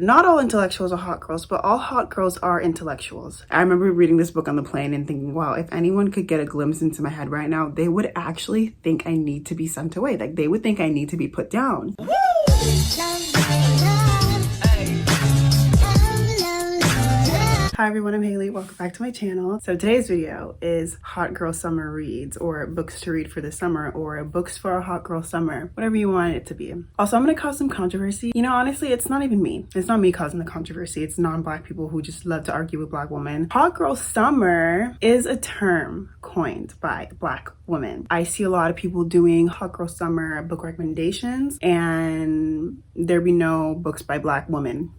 not all intellectuals are hot girls, but all hot girls are intellectuals. I remember reading this book on the plane and thinking, wow, if anyone could get a glimpse into my head right now, they would actually think I need to be sent away. Like, they would think I need to be put down. Hi everyone, I'm Hayley. Welcome back to my channel. So today's video is hot girl summer reads, or books to read for the summer, or books for a hot girl summer, whatever you want it to be. Also, I'm gonna cause some controversy. You know, honestly, it's not even me. It's not me causing the controversy. It's non-Black people who just love to argue with Black women. Hot girl summer is a term coined by Black women. I see a lot of people doing hot girl summer book recommendations, and there be no books by Black women.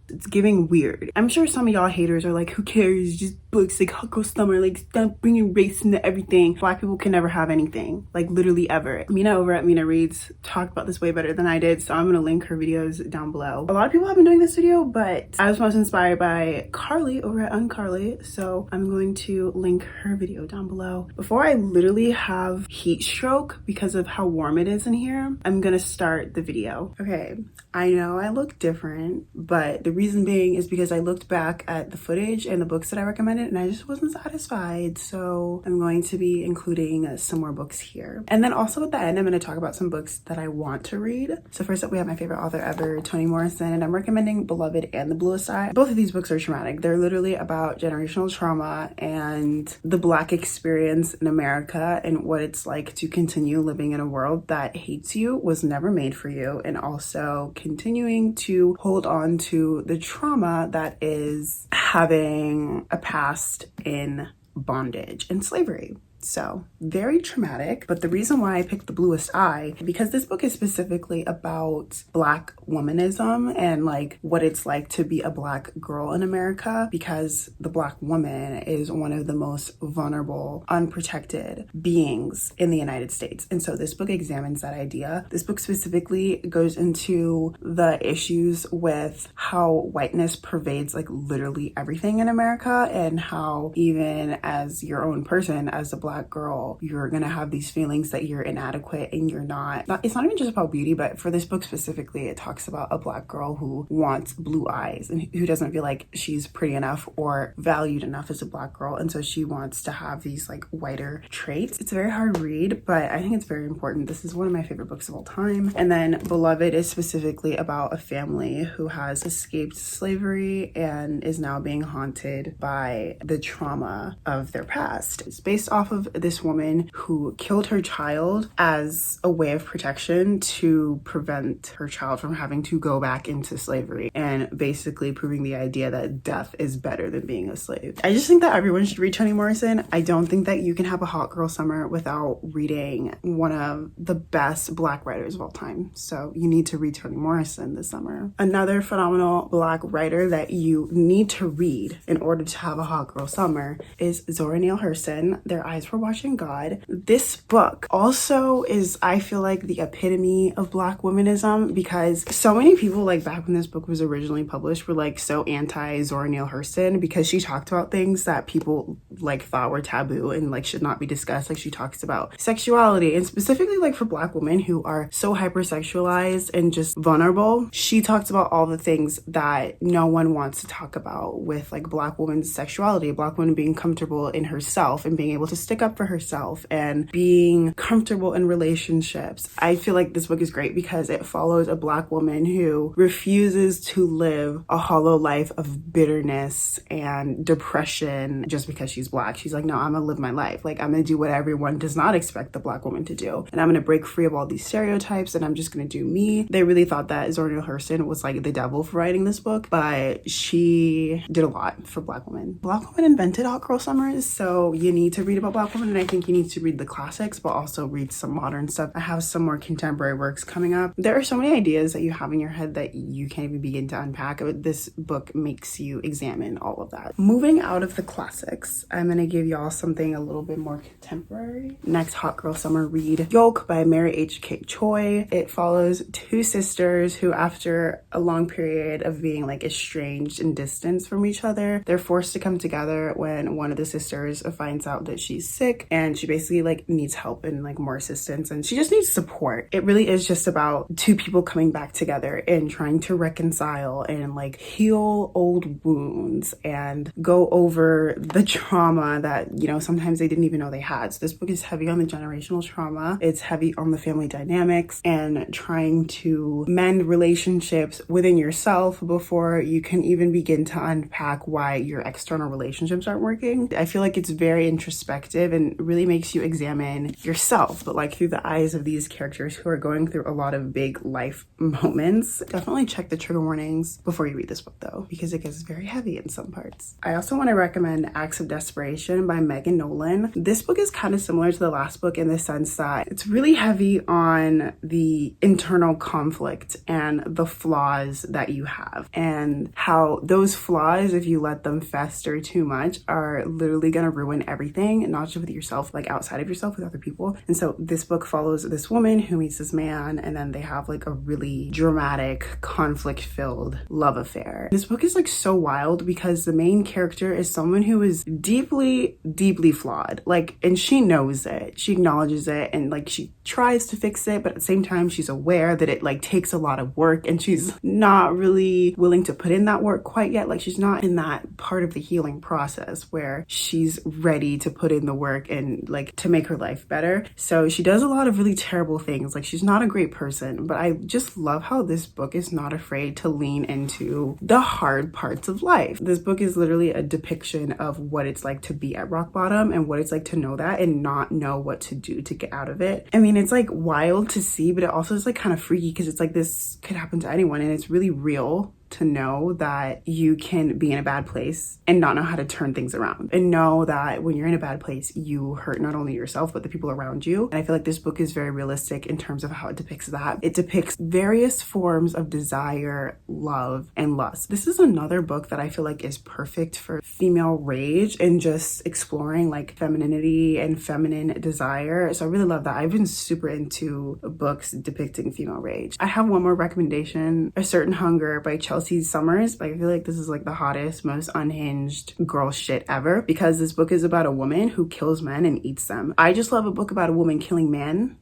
It's giving weird. I'm sure some of y'all haters are like, who cares, just books like hot girl summer, like stop bringing race into everything. Black people can never have anything, like literally ever. Mina over at Mina Reads talked about this way better than I did, so I'm gonna link her videos down below. A lot of people have been doing this video, but I was most inspired by Carly over at Uncarly, so I'm going to link her video down below. Before I literally have heat stroke because of how warm it is in here, I'm gonna start the video. Okay, I know I look different, but the reason being is because I looked back at the footage and the books that I recommended and I just wasn't satisfied. So I'm going to be including some more books here. And then also at the end, I'm going to talk about some books that I want to read. So first up, we have my favorite author ever, Toni Morrison, and I'm recommending Beloved and The Bluest Eye. Both of these books are traumatic. They're literally about generational trauma and the Black experience in America and what it's like to continue living in a world that hates you, was never made for you, and also continuing to hold on to the trauma that is having a past in bondage and slavery. So very traumatic. But the reason why I picked The Bluest Eye, because this book is specifically about Black womanism and like what it's like to be a Black girl in America, because the Black woman is one of the most vulnerable, unprotected beings in the United States. And so this book examines that idea. This book specifically goes into the issues with how whiteness pervades like literally everything in America, and how even as your own person, as a Black girl, you're gonna have these feelings that you're inadequate and you're not. It's not even just about beauty, but for this book specifically, it talks about a Black girl who wants blue eyes and who doesn't feel like she's pretty enough or valued enough as a Black girl, and so she wants to have these like whiter traits. It's a very hard read, but I think it's very important. This is one of my favorite books of all time. And then Beloved is specifically about a family who has escaped slavery and is now being haunted by the trauma of their past. It's based off of this woman who killed her child as a way of protection to prevent her child from having to go back into slavery, and basically proving the idea that death is better than being a slave. I just think that everyone should read Toni Morrison. I don't think that you can have a hot girl summer without reading one of the best Black writers of all time. So you need to read Toni Morrison this summer. Another phenomenal Black writer that you need to read in order to have a hot girl summer is Zora Neale Hurston, Their Eyes for Watching God. This book also is, I feel like, the epitome of Black womanism, because so many people, like back when this book was originally published, were like so anti Zora Neale Hurston because she talked about things that people like thought were taboo and like should not be discussed. Like she talks about sexuality, and specifically like for Black women who are so hypersexualized and just vulnerable, she talks about all the things that no one wants to talk about with like Black women's sexuality, Black women being comfortable in herself and being able to stick up for herself and being comfortable in relationships. I feel like this book is great because it follows a Black woman who refuses to live a hollow life of bitterness and depression just because she's Black. She's like, no, I'm gonna live my life. Like, I'm gonna do what everyone does not expect the Black woman to do, and I'm gonna break free of all these stereotypes, and I'm just gonna do me. They really thought that Zora Neale Hurston was like the devil for writing this book, but she did a lot for Black women. Black women invented hot girl summers, so you need to read about Black women, and I think you need to read the classics, but also read some modern stuff. I have some more contemporary works coming up. There are so many ideas that you have in your head that you can't even begin to unpack. This book makes you examine all of that. Moving out of the classics, I'm gonna give y'all something a little bit more contemporary. Next hot girl summer read, Yolk by Mary H.K. Choi. It follows two sisters who, after a long period of being like estranged and distanced from each other, they're forced to come together when one of the sisters finds out that she's sick and she basically like needs help and like more assistance, and she just needs support. It really is just about two people coming back together and trying to reconcile and like heal old wounds and go over the trauma that, you know, sometimes they didn't even know they had. So this book is heavy on the generational trauma. It's heavy on the family dynamics and trying to mend relationships within yourself before you can even begin to unpack why your external relationships aren't working. I feel like it's very introspective and really makes you examine yourself, but like through the eyes of these characters who are going through a lot of big life moments. Definitely check the trigger warnings before you read this book though, because it gets very heavy in some parts. I also want to recommend Acts of Desperation by Megan Nolan. This book is kind of similar to the last book in the sense that it's really heavy on the internal conflict and the flaws that you have, and how those flaws, if you let them fester too much, are literally going to ruin everything, not just with yourself, like outside of yourself, with other people. And so this book follows this woman who meets this man, and then they have like a really dramatic, conflict-filled love affair. This book is like so wild because the main character is someone who is deeply, deeply flawed. Like, and she knows it. She acknowledges it, and like she tries to fix it, but at the same time, she's aware that it like takes a lot of work, and she's not really willing to put in that work quite yet. Like, she's not in that part of the healing process where she's ready to put in the work and like to make her life better. So she does a lot of really terrible things. Like, she's not a great person, but I just love how this book is not afraid to lean into the hard parts of life. This book is literally a depiction of what it's like to be at rock bottom and what it's like to know that and not know what to do to get out of it. I mean, it's like wild to see, but it also is like kind of freaky because it's like this could happen to anyone, and it's really real to know that you can be in a bad place and not know how to turn things around, and know that when you're in a bad place, you hurt not only yourself, but the people around you. And I feel like this book is very realistic in terms of how it depicts that. It depicts various forms of desire, love, and lust. This is another book that I feel like is perfect for female rage and just exploring like femininity and feminine desire. So I really love that. I've been super into books depicting female rage. I have one more recommendation, A Certain Hunger by Chelsea Summers. I feel like this is like the hottest, most unhinged girl shit ever, because this book is about a woman who kills men and eats them. I just love a book about a woman killing men,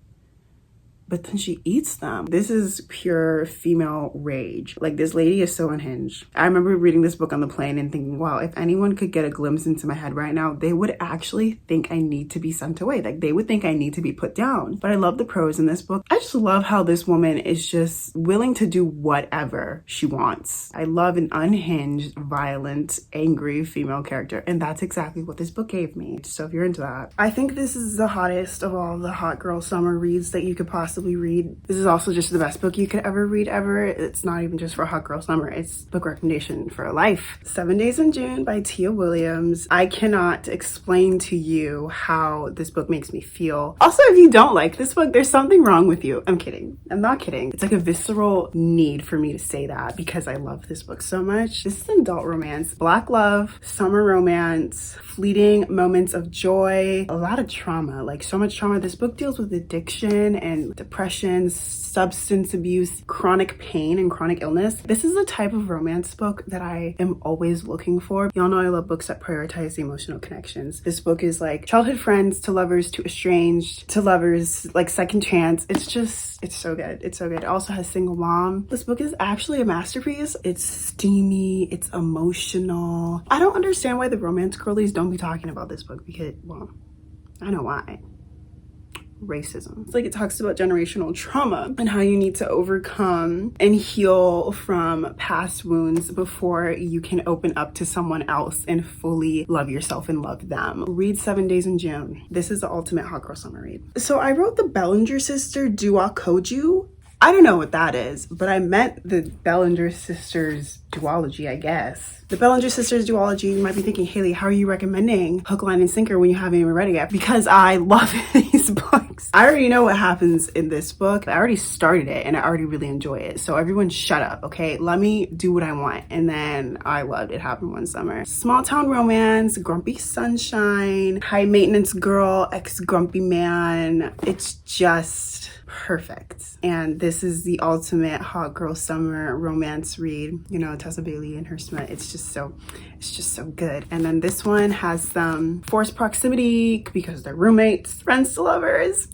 but then she eats them. This is pure female rage. Like, this lady is so unhinged. I remember reading this book on the plane and thinking, wow, if anyone could get a glimpse into my head right now, they would actually think I need to be sent away. Like, they would think I need to be put down. But I love the prose in this book. I just love how this woman is just willing to do whatever she wants. I love an unhinged, violent, angry female character. And that's exactly what this book gave me. So if you're into that, I think this is the hottest of all the hot girl summer reads that you could possibly read. This is also just the best book you could ever read ever. It's not even just for hot girl summer, it's book recommendation for life. 7 Days in June by Tia Williams. I cannot explain to you how this book makes me feel. Also, if you don't like this book, there's something wrong with you. I'm kidding. I'm not kidding. It's like a visceral need for me to say that because I love this book so much. This is an adult romance, black love, summer romance, fleeting moments of joy, a lot of trauma, like so much trauma. This book deals with addiction and depression, substance abuse, chronic pain, and chronic illness. This is the type of romance book that I am always looking for. Y'all know I love books that prioritize the emotional connections. This book is like childhood friends to lovers to estranged to lovers, like second chance. It's so good. It's so good. It also has single mom. This book is actually a masterpiece. It's steamy, it's emotional. I don't understand why the romance girlies don't be talking about this book because, well, I know why. Racism. It's like it talks about generational trauma and how you need to overcome and heal from past wounds before you can open up to someone else and fully love yourself and love them. Read 7 Days in June. This is the ultimate hot girl summer read. So I wrote the Bellinger sister Dua Koju. I don't know what that is, but I meant the Bellinger sisters duology, I guess. The Bellinger sisters duology. You might be thinking, Hayley, how are you recommending Hook, Line, and Sinker when you haven't even read it yet? Because I love these these books. I already know what happens in this book. I already started it and I already really enjoy it. So everyone shut up, okay? Let me do what I want. And then I loved It Happened One Summer. Small town romance, grumpy sunshine, high maintenance girl, ex-grumpy man. It's just perfect. And this is the ultimate hot girl summer romance read. You know, Tessa Bailey and Hurston. It's just so good. And then this one has some forced proximity because they're roommates, friends to lovers.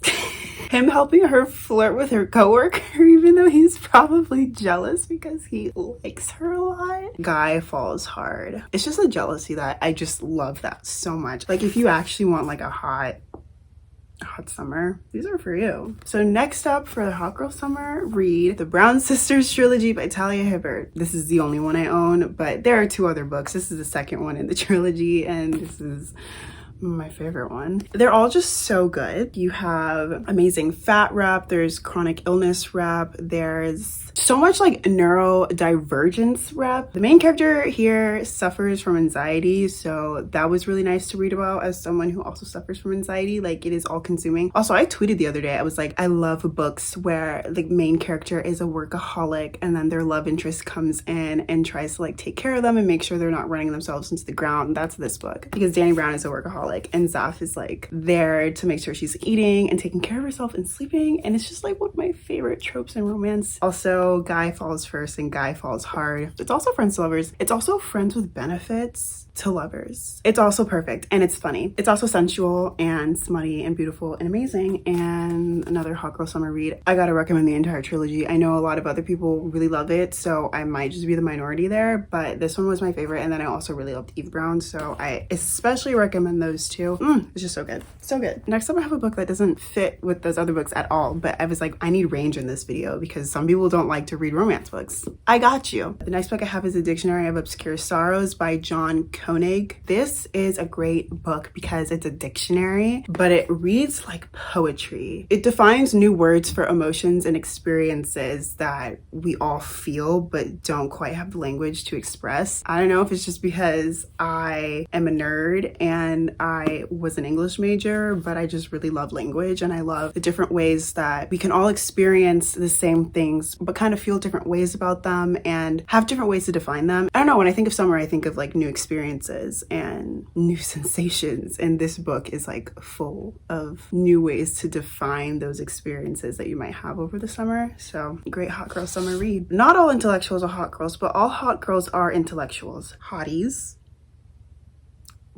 Him helping her flirt with her coworker, even though he's probably jealous because he likes her a lot. Guy falls hard. It's just a jealousy that I just love that so much. Like, if you actually want like a hot summer, these are for you. So next up for the hot girl summer read, the Brown Sisters trilogy by Talia Hibbert. This is the only one I own, but there are 2 other books. This is the second one in the trilogy, and this is my favorite one. They're all just so good. You have amazing fat rep, there's chronic illness rep, there's so much like neurodivergence rep. The main character here suffers from anxiety, so that was really nice to read about as someone who also suffers from anxiety. Like, it is all consuming. Also, I tweeted the other day, I was like, I love books where the main character is a workaholic and then their love interest comes in and tries to like take care of them and make sure they're not running themselves into the ground. That's this book, because Danny Brown is a workaholic and Zaf is like there to make sure she's eating and taking care of herself and sleeping, and it's just like one of my favorite tropes in romance. Also, guy falls first and guy falls hard. It's also friends to lovers. It's also friends with benefits to lovers. It's also perfect and it's funny. It's also sensual and smutty and beautiful and amazing, and another hot girl summer read. I gotta recommend the entire trilogy. I know a lot of other people really love it, so I might just be the minority there, but this one was my favorite. And then I also really loved Eve Brown, so I especially recommend those 2. It's just so good. So good. Next up, I have a book that doesn't fit with those other books at all, but I was like, I need range in this video because some people don't like to read romance books. I got you. The next book I have is A Dictionary of Obscure Sorrows by John Koenig. This is a great book because it's a dictionary, but it reads like poetry. It defines new words for emotions and experiences that we all feel but don't quite have the language to express. I don't know if it's just because I am a nerd and I was an English major, but I just really love language and I love the different ways that we can all experience the same things but kind of feel different ways about them and have different ways to define them. I don't know, when I think of summer, I think of like new experiences and new sensations, and this book is like full of new ways to define those experiences that you might have over the summer. So great hot girl summer read. Not all intellectuals are hot girls, but all hot girls are intellectuals. Hotties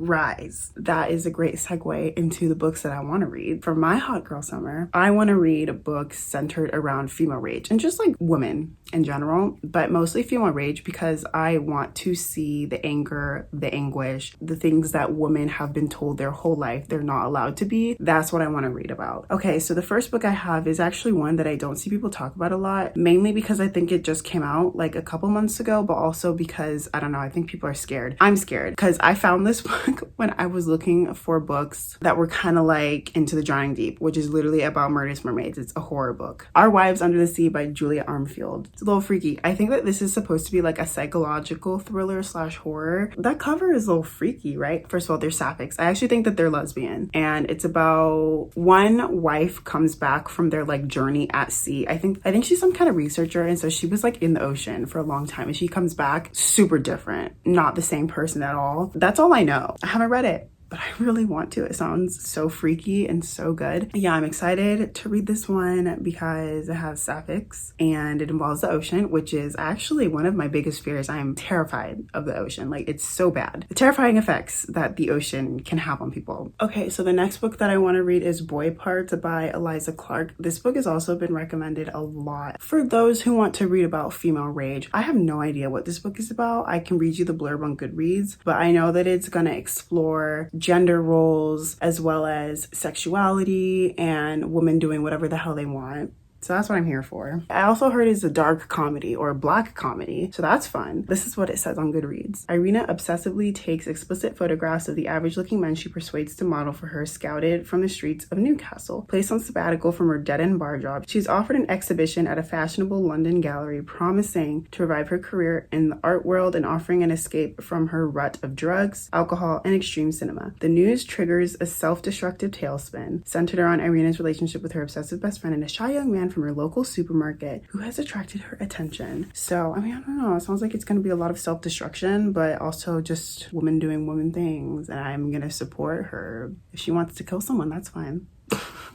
rise. That is a great segue into the books that I want to read. For my hot girl summer, I want to read books centered around female rage and just like women in general, but mostly female rage because I want to see the anger, the anguish, the things that women have been told their whole life they're not allowed to be. That's what I want to read about. Okay, so the first book I have is actually one that I don't see people talk about a lot, mainly because I think it just came out like a couple months ago, but also because, I don't know, I think people are scared. I'm scared because I found this book when I was looking for books that were kind of like Into the Drowning Deep, which is literally about murderous mermaids. It's a horror book. Our Wives Under the Sea by Julia Armfield. It's a little freaky. I think that this is supposed to be like a psychological thriller / horror. That cover is a little freaky, right? First of all, they're sapphics. I actually think that they're lesbian, and it's about one wife comes back from their like journey at sea. I think she's some kind of researcher, and so she was like in the ocean for a long time, and she comes back super different, not the same person at all. That's all I know. I haven't read it, but I really want to. It sounds so freaky and so good. Yeah, I'm excited to read this one because it has sapphics and it involves the ocean, which is actually one of my biggest fears. I am terrified of the ocean. Like, it's so bad. The terrifying effects that the ocean can have on people. Okay, so the next book that I want to read is Boy Parts by Eliza Clark. This book has also been recommended a lot for those who want to read about female rage. I have no idea what this book is about. I can read you the blurb on Goodreads, but I know that it's going to explore gender roles as well as sexuality and women doing whatever the hell they want. So that's what I'm here for. I also heard it's a dark comedy or a black comedy, so that's fun. This is what it says on Goodreads. Irina obsessively takes explicit photographs of the average-looking men she persuades to model for her, scouted from the streets of Newcastle. Placed on sabbatical from her dead-end bar job, she's offered an exhibition at a fashionable London gallery, promising to revive her career in the art world and offering an escape from her rut of drugs, alcohol, and extreme cinema. The news triggers a self-destructive tailspin, centered around Irina's relationship with her obsessive best friend and a shy young man from her local supermarket who has attracted her attention. So, I mean, I don't know. It sounds like it's going to be a lot of self-destruction, but also just women doing woman things. And I'm going to support her. If she wants to kill someone, that's fine.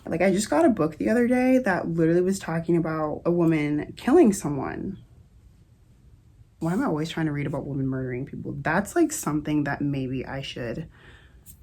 Like, I just got a book the other day that literally was talking about a woman killing someone. Why am I always trying to read about women murdering people? That's like something that maybe I should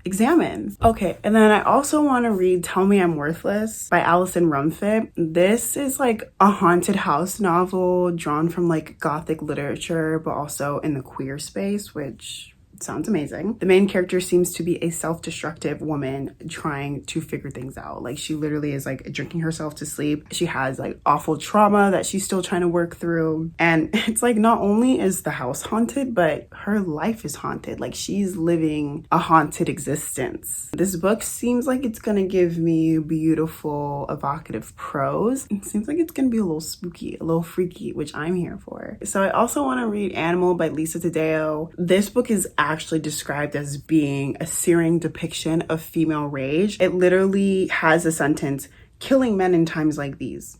examine. Okay, and then I also want to read Tell Me I'm Worthless by Alison Rumfitt. This is like a haunted house novel drawn from like gothic literature, but also in the queer space, which sounds amazing. The main character seems to be a self-destructive woman trying to figure things out. Like, she literally is like drinking herself to sleep. She has like awful trauma that she's still trying to work through. And it's like, not only is the house haunted, but her life is haunted. Like, she's living a haunted existence. This book seems like it's gonna give me beautiful, evocative prose. It seems like it's gonna be a little spooky, a little freaky, which I'm here for. So I also want to read Animal by Lisa Taddeo. This book is actually described as being a searing depiction of female rage. It literally has a sentence, killing men in times like these.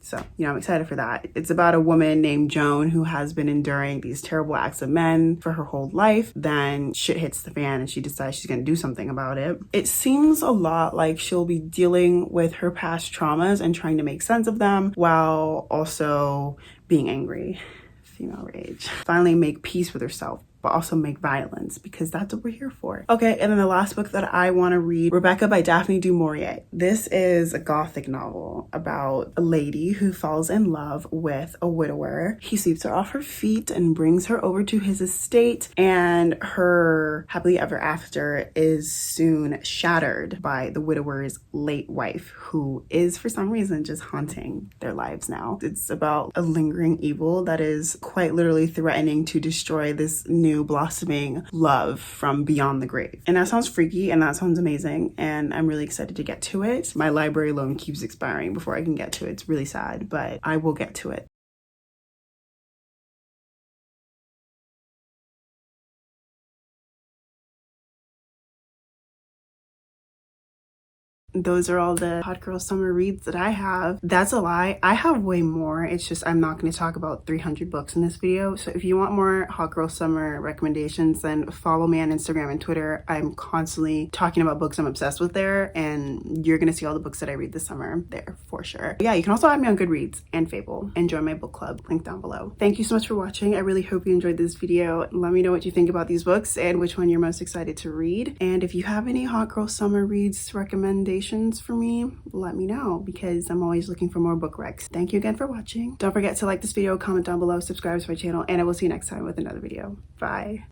So, you know, I'm excited for that. It's about a woman named Joan who has been enduring these terrible acts of men for her whole life. Then shit hits the fan and she decides she's gonna do something about it. It seems a lot like she'll be dealing with her past traumas and trying to make sense of them while also being angry. Female rage. Finally make peace with herself, but also make violence, because that's what we're here for. Okay, and then the last book that I want to read, Rebecca by Daphne du Maurier. This is a gothic novel about a lady who falls in love with a widower. He sweeps her off her feet and brings her over to his estate, and her happily ever after is soon shattered by the widower's late wife, who is for some reason just haunting their lives now. It's about a lingering evil that is quite literally threatening to destroy this new blossoming love from beyond the grave. And that sounds freaky and that sounds amazing, and I'm really excited to get to it. My library loan keeps expiring before I can get to it. It's really sad, but I will get to it. Those are all the hot girl summer reads that I have. That's a lie. I have way more. It's just I'm not going to talk about 300 books in this video. So if you want more hot girl summer recommendations, then follow me on Instagram and Twitter. I'm constantly talking about books I'm obsessed with there, and you're going to see all the books that I read this summer there for sure. But yeah, you can also add me on Goodreads and Fable and join my book club, link down below. Thank you so much for watching. I really hope you enjoyed this video. Let me know what you think about these books and which one you're most excited to read. And if you have any hot girl summer reads recommendations for me, let me know, because I'm always looking for more book recs. Thank you again for watching. Don't forget to like this video, comment down below, subscribe to my channel, and I will see you next time with another video. Bye.